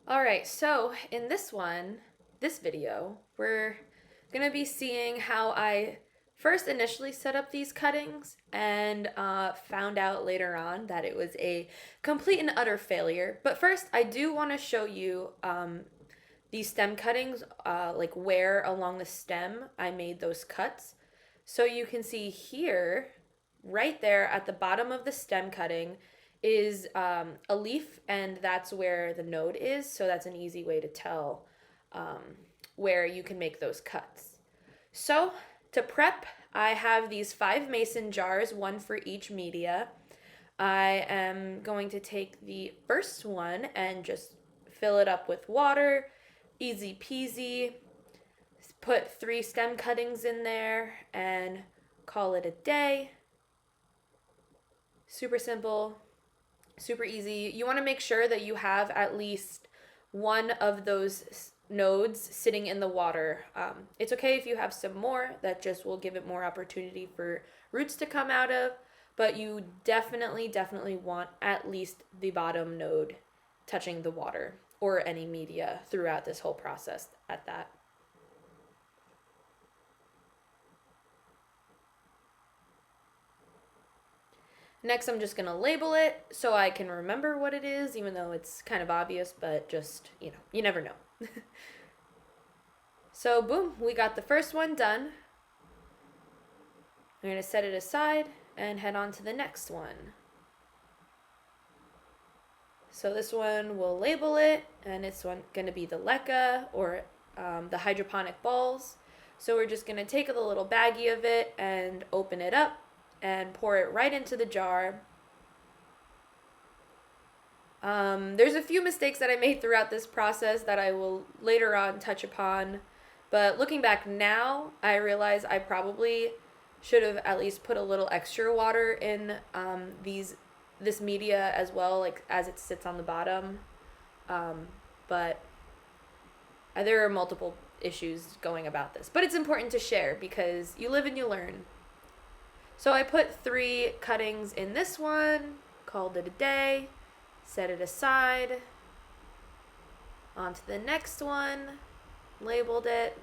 All right, so in this video, we're gonna be seeing how I first initially set up these cuttings and found out later on that it was a complete and utter failure. But first, I do want to show you these stem cuttings, like where along the stem I made those cuts. So you can see here, right there at the bottom of the stem cutting, is a leaf, and that's where the node is. So that's an easy way to tell um, where you can make those cuts. So to prep, I have these 5 mason jars, one for each media. I am going to take the first one and just fill it up with water. Easy peasy. Put 3 stem cuttings in there and call it a day. Super simple, super easy. You want to make sure that you have at least one of those nodes sitting in the water. It's okay if you have some more, that just will give it more opportunity for roots to come out of, but you definitely want at least the bottom node touching the water or any media throughout this whole process at that. Next, I'm just going to label it so I can remember what it is, even though it's kind of obvious, but just, you never know. So, boom, we got the first one done. I'm going to set it aside and head on to the next one. So this one, we'll label it, and it's going to be the leca, or the hydroponic balls. So we're just going to take a little baggie of it and open it up and pour it right into the jar. There's a few mistakes that I made throughout this process that I will later on touch upon. But looking back now, I realize I probably should have at least put a little extra water in this media as well, like as it sits on the bottom. But there are multiple issues going about this. But it's important to share because you live and you learn. So I put 3 cuttings in this one, called it a day, set it aside. On to the next one, labeled it.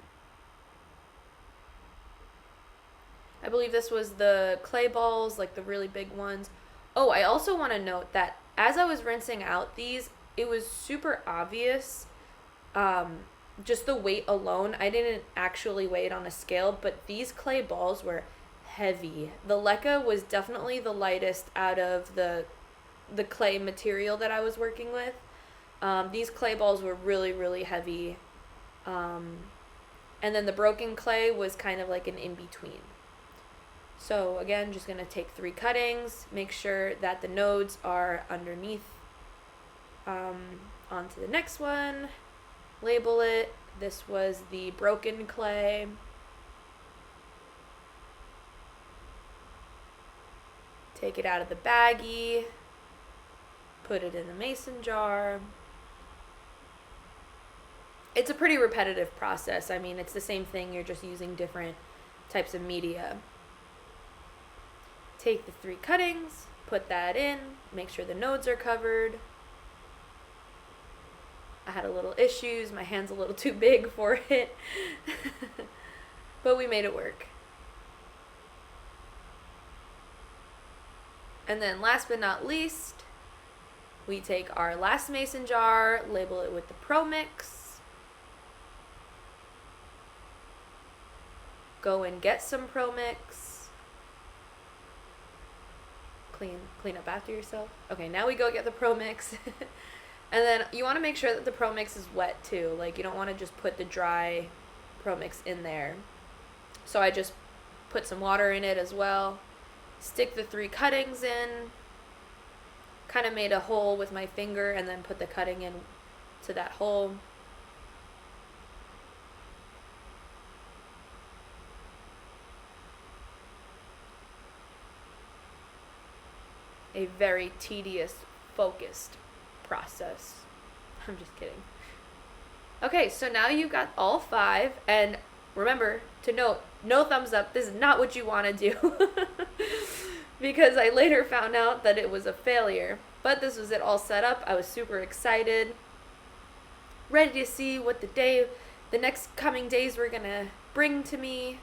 I believe this was the clay balls, like the really big ones. Oh, I also want to note that as I was rinsing out these, it was super obvious. Just the weight alone, I didn't actually weigh it on a scale, but these clay balls were heavy. The leca was definitely the lightest out of the clay material that I was working with. These clay balls were really heavy. And then the broken clay was kind of like an in-between. So again, just going to take 3 cuttings, make sure that the nodes are underneath. On to the next one, label it. This was the broken clay. Take it out of the baggie, put it in the mason jar. It's a pretty repetitive process. I mean, it's the same thing, you're just using different types of media. Take the 3 cuttings, put that in, make sure the nodes are covered. I had a little issues, my hand's a little too big for it, but we made it work. And then last but not least, we take our last mason jar, label it with the Pro Mix. Go and get some Pro Mix. Clean up after yourself. Okay, now we go get the Pro Mix. And then you want to make sure that the Pro Mix is wet too. Like, you don't want to just put the dry Pro Mix in there. So I just put some water in it as well. Stick the 3 cuttings in. Kind of made a hole with my finger and then put the cutting in to that hole. A very tedious, focused process. I'm just kidding. Okay, so now you got all 5, and remember to note, no thumbs up. This is not what you want to do. Because I later found out that it was a failure. But this was it all set up. I was super excited. ready to see what the next coming days were gonna bring to me.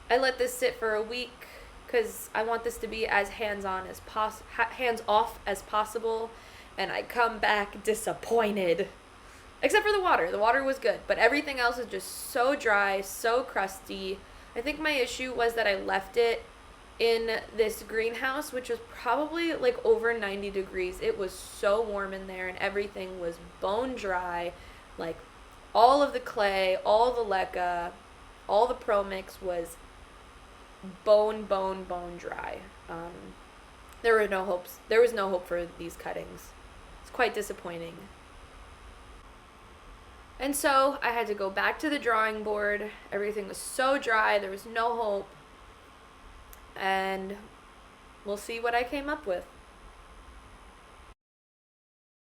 I let this sit for a week because I want this to be as hands off as possible, and I come back disappointed. Except for the water. The water was good, but everything else is just so dry, so crusty. I think my issue was that I left it in this greenhouse, which was probably like over 90 degrees. It was so warm in there, and everything was bone dry. Like all of the clay, all the leca, all the pro mix was bone dry. There were no hopes. There was no hope for these cuttings. It's quite disappointing. And so I had to go back to the drawing board. Everything was so dry. There was no hope. And we'll see what I came up with.